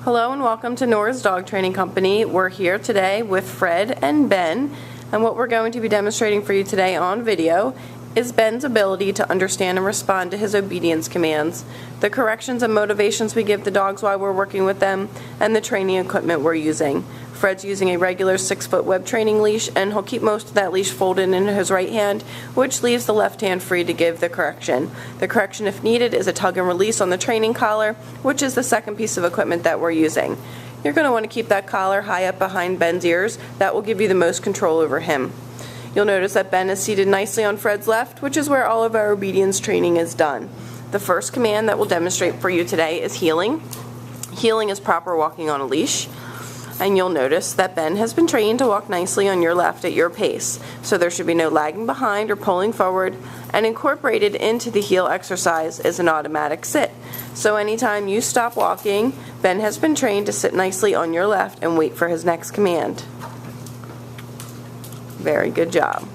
Hello and welcome to Nora's Dog Training Company. We're here today with Fred and Ben, and what we're going to be demonstrating for you today on video is Ben's ability to understand and respond to his obedience commands, the corrections and motivations we give the dogs while we're working with them, and the training equipment we're using. Fred's using a regular 6-foot web training leash, and he'll keep most of that leash folded in his right hand, which leaves the left hand free to give the correction. The correction, if needed, is a tug and release on the training collar, which is the second piece of equipment that we're using. You're going to want to keep that collar high up behind Ben's ears. That will give you the most control over him. You'll notice that Ben is seated nicely on Fred's left, which is where all of our obedience training is done. The first command that we'll demonstrate for you today is heeling. Heeling is proper walking on a leash. And you'll notice that Ben has been trained to walk nicely on your left at your pace. So there should be no lagging behind or pulling forward, and incorporated into the heel exercise is an automatic sit. So anytime you stop walking, Ben has been trained to sit nicely on your left and wait for his next command. Very good job.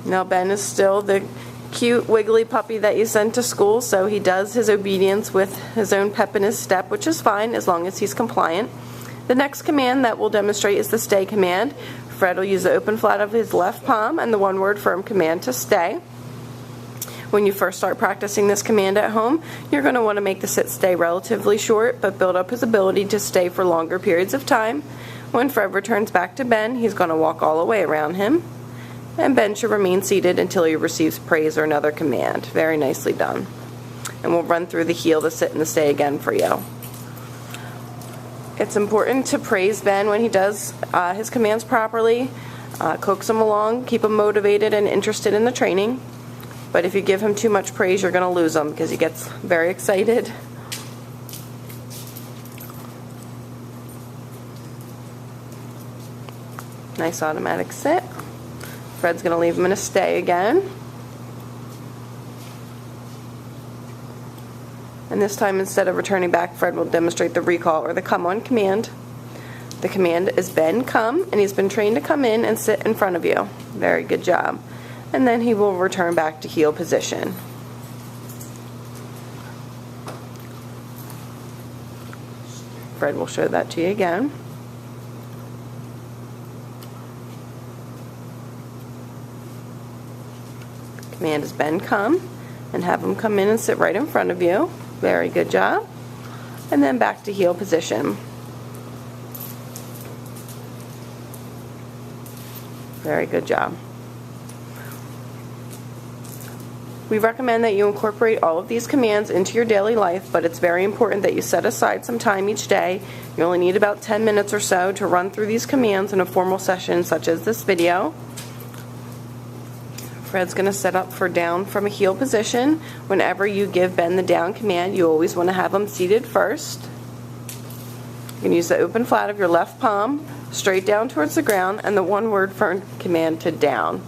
Now Ben is still the cute wiggly puppy that you sent to school, so he does his obedience with his own pep in his step, which is fine as long as he's compliant. The next command that we'll demonstrate is the stay command. Fred will use the open flat of his left palm and the one-word firm command to stay. When you first start practicing this command at home, you're going to want to make the sit-stay relatively short, but build up his ability to stay for longer periods of time. When Fred returns back to Ben, he's going to walk all the way around him, and Ben should remain seated until he receives praise or another command. Very nicely done. And we'll run through the heel, the sit, and the stay again for you. It's important to praise Ben when he does his commands properly. Coax him along, keep him motivated and interested in the training. But if you give him too much praise, you're going to lose him because he gets very excited. Nice automatic sit. Fred's going to leave him in a stay again. And this time, instead of returning back, Fred will demonstrate the recall or the come on command. The command is Ben come, and he's been trained to come in and sit in front of you. Very good job. And then he will return back to heel position. Fred will show that to you again. Command is Ben come, and have him come in and sit right in front of you. Very good job. And then back to heel position. Very good job. We recommend that you incorporate all of these commands into your daily life, but it's very important that you set aside some time each day. You only need about 10 minutes or so to run through these commands in a formal session such as this video. Fred's going to set up for down from a heel position. Whenever you give Ben the down command, you always want to have him seated first. You can use the open flat of your left palm straight down towards the ground and the one-word firm command to down.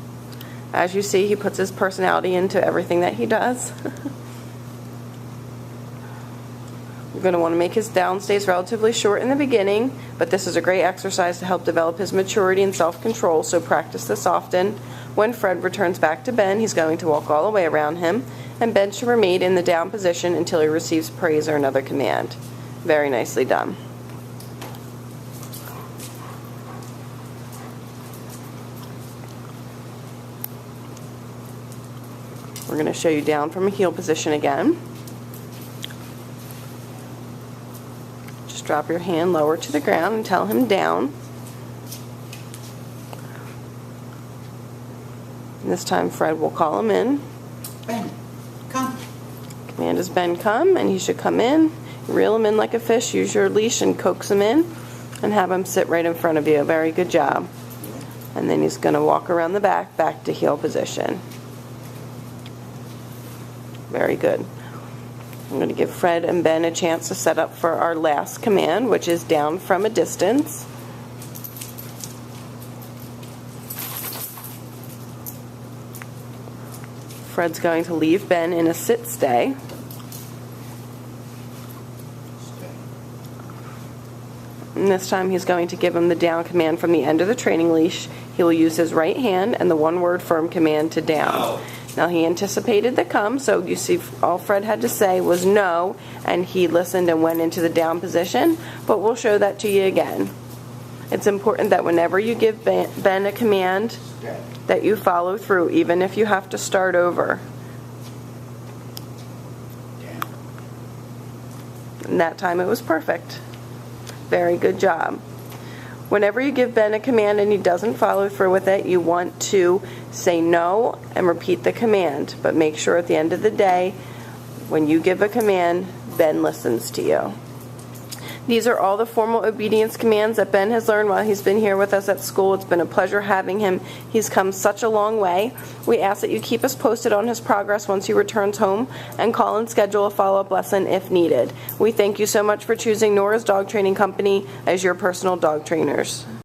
As you see, he puts his personality into everything that he does. You're going to want to make his down stays relatively short in the beginning, but this is a great exercise to help develop his maturity and self-control, so practice this often. When Fred returns back to Ben, he's going to walk all the way around him, and Ben should remain in the down position until he receives praise or another command. Very nicely done. We're going to show you down from a heel position again. Just drop your hand lower to the ground and tell him down. And this time Fred will call him in. Ben, come. Command is Ben come, and he should come in. Reel him in like a fish. Use your leash and coax him in and have him sit right in front of you. Very good job. And then he's going to walk around the back to heel position. Very good. I'm going to give Fred and Ben a chance to set up for our last command, which is down from a distance. Fred's going to leave Ben in a sit-stay. And this time he's going to give him the down command from the end of the training leash. He will use his right hand and the one-word firm command to down. Now he anticipated the come, so you see all Fred had to say was no, and he listened and went into the down position, but we'll show that to you again. It's important that whenever you give Ben a command that you follow through, even if you have to start over. And that time it was perfect. Very good job. Whenever you give Ben a command and he doesn't follow through with it, you want to say no and repeat the command. But make sure at the end of the day, when you give a command, Ben listens to you. These are all the formal obedience commands that Ben has learned while he's been here with us at school. It's been a pleasure having him. He's come such a long way. We ask that you keep us posted on his progress once he returns home and call and schedule a follow-up lesson if needed. We thank you so much for choosing Nora's Dog Training Company as your personal dog trainers.